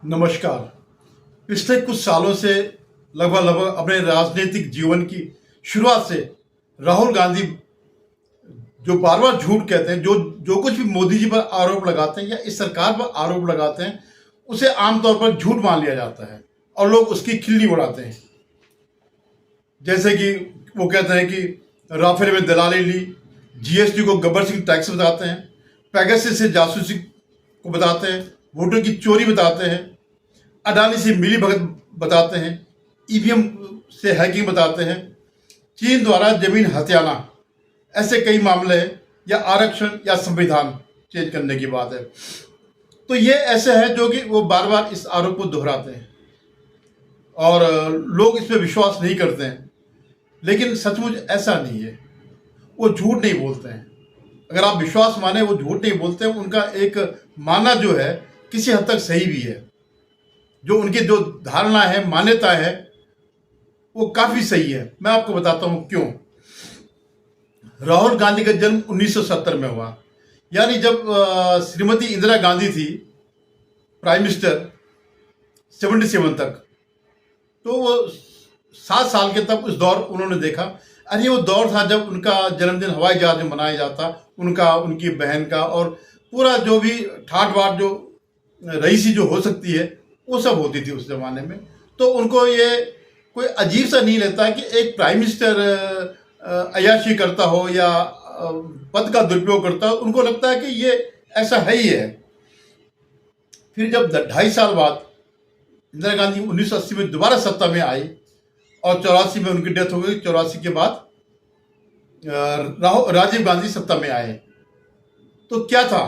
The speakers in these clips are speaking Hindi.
नमस्कार। पिछले कुछ सालों से लगभग अपने राजनीतिक जीवन की शुरुआत से राहुल गांधी जो बार बार झूठ कहते हैं, जो जो कुछ भी मोदी जी पर आरोप लगाते हैं या इस सरकार पर आरोप लगाते हैं, उसे आमतौर पर झूठ मान लिया जाता है और लोग उसकी खिल्ली उड़ाते हैं। जैसे कि वो कहते हैं कि राफेल में दलाली ली, जीएसटी को गब्बर सिंह टैक्स बताते हैं, पेगासस से जासूसी को बताते हैं, वोटों की चोरी बताते हैं, अडानी से मिली भगत बताते हैं, ईवीएम से हैकिंग बताते हैं, चीन द्वारा जमीन हथियाना, ऐसे कई मामले हैं, या आरक्षण या संविधान चेंज करने की बात है। तो ये ऐसे है जो कि वो बार बार इस आरोप को दोहराते हैं और लोग इस पर विश्वास नहीं करते हैं। लेकिन सचमुच ऐसा नहीं है, वो झूठ नहीं बोलते हैं। अगर आप विश्वास माने वो झूठ नहीं बोलते हैं, उनका एक मानना जो है किसी हद तक सही भी है। जो उनकी जो धारणा है, मान्यता है, वो काफी सही है। मैं आपको बताता हूं क्यों। राहुल गांधी का जन्म 1970 में हुआ, यानी जब श्रीमती इंदिरा गांधी थी प्राइम मिनिस्टर 77 तक, तो वो 7 साल के तब उस दौर उन्होंने देखा। अरे वो दौर था जब उनका जन्मदिन हवाई जहाज में मनाया जाता, उनका, उनकी बहन का, और पूरा जो भी ठाट बाट जो रईसी जो हो सकती है वो सब होती थी उस जमाने में। तो उनको ये कोई अजीब सा नहीं लगता कि एक प्राइम मिनिस्टर अय्याशी करता हो या पद का दुरुपयोग करता हो। उनको लगता है कि ये ऐसा है ही है। फिर जब 2.5 साल बाद इंदिरा गांधी 1980 में दोबारा सत्ता में आई और 84 में उनकी डेथ हो गई। 84 के बाद राजीव गांधी सत्ता में आए। तो क्या था,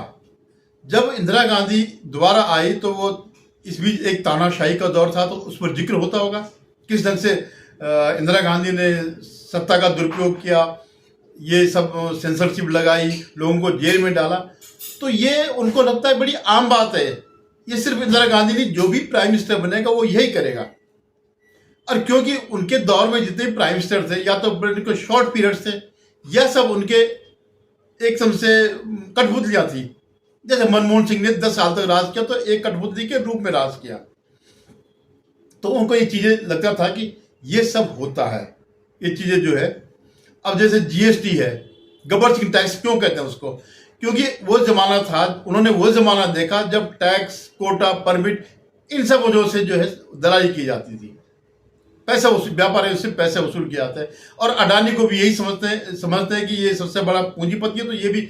जब इंदिरा गांधी दोबारा आई तो वो इस बीच एक तानाशाही का दौर था, तो उस पर जिक्र होता होगा किस ढंग से इंदिरा गांधी ने सत्ता का दुरुपयोग किया, ये सब सेंसरशिप लगाई, लोगों को जेल में डाला। तो ये उनको लगता है बड़ी आम बात है। ये सिर्फ इंदिरा गांधी नहीं, जो भी प्राइम मिनिस्टर बनेगा वो यही करेगा। और क्योंकि उनके दौर में जितने प्राइम मिनिस्टर थे, या तो उनके शॉर्ट पीरियड्स थे, या सब उनके एक सम से कठपुतलियां थी। जैसे मनमोहन सिंह ने 10 साल तक राज किया, तो एक कठपुतली के रूप में राज किया। तो उनको ये चीजें लगता था कि ये सब होता है, ये चीजें जो है। अब जैसे जीएसटी है, गब्बर सिंह टैक्स क्यों कहते हैं उसको? क्योंकि वो जमाना था, उन्होंने वो जमाना देखा जब टैक्स, कोटा, परमिट, इन सब वजहों से जो है दलाली की जाती थी, पैसा वसूल, व्यापारियों से पैसे वसूल किया जाता है। और अडानी को भी यही समझते हैं कि ये सबसे बड़ा पूंजीपति है, तो ये भी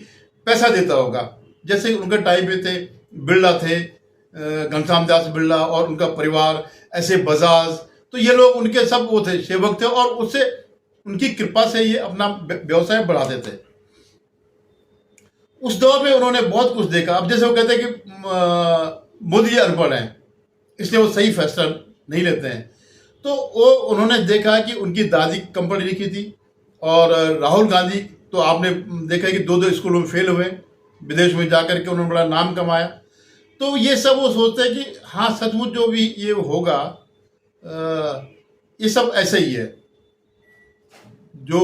पैसा देता होगा। जैसे उनके टाइम पे थे, बिरला थे, घनश्याम दास बिरला और उनका परिवार, ऐसे बजाज, तो ये लोग उनके सब वो थे, सेवक थे, और उससे उनकी कृपा से ये अपना व्यवसाय बढ़ाते थे। उस दौर में उन्होंने बहुत कुछ देखा। अब जैसे वो कहते हैं कि मोदी जी अनपढ़ हैं, इसलिए वो सही फैसला नहीं लेते हैं। तो वो उन्होंने देखा कि उनकी दादी कम पढ़ी लिखी थी, और राहुल गांधी तो आपने देखा कि 2 स्कूलों में फेल हुए, विदेश में जाकर के उन्होंने बड़ा नाम कमाया। तो ये सब वो सोचते हैं कि हाँ, सचमुच जो भी ये होगा, ये सब ऐसे ही है। जो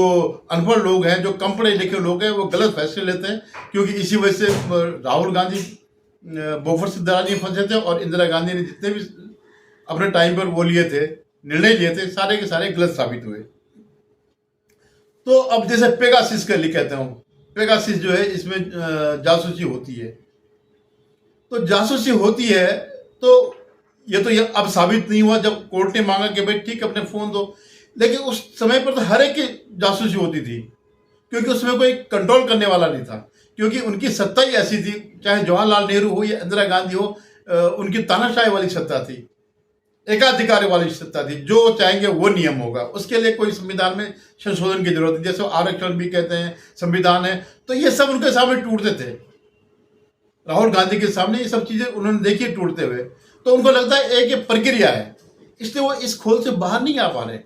अनपढ़ लोग हैं, जो कम पढ़े लिखे लोग हैं, वो गलत फैसले लेते हैं। क्योंकि इसी वजह से राहुल गांधी बोफर से दलाली में फंसे थे, और इंदिरा गांधी ने जितने भी अपने टाइम पर वो लिए थे, निर्णय लिए थे, सारे के सारे गलत साबित हुए। तो अब जैसे पेगासस का कहते हूँ, पेगासस जो है, इसमें जासूसी होती है। तो जासूसी होती है, तो ये अब साबित नहीं हुआ। जब कोर्ट ने मांगा कि भाई ठीक, अपने फोन दो, लेकिन उस समय पर तो हर एक की जासूसी होती थी, क्योंकि उसमें कोई कंट्रोल करने वाला नहीं था। क्योंकि उनकी सत्ता ही ऐसी थी, चाहे जवाहरलाल नेहरू हो या इंदिरा गांधी हो, उनकी तानाशाही वाली सत्ता थी, एकाधिकार वाली सत्ता थी। जो चाहेंगे वो नियम होगा, उसके लिए कोई संविधान में संशोधन की जरूरत है। जैसे आरक्षण भी कहते हैं, संविधान है, तो ये सब उनके सामने टूटते थे। राहुल गांधी के सामने ये सब चीजें उन्होंने देखी टूटते हुए। तो उनको लगता है एक ये प्रक्रिया है, इसलिए वो इस खोल से बाहर नहीं आ पा रहे।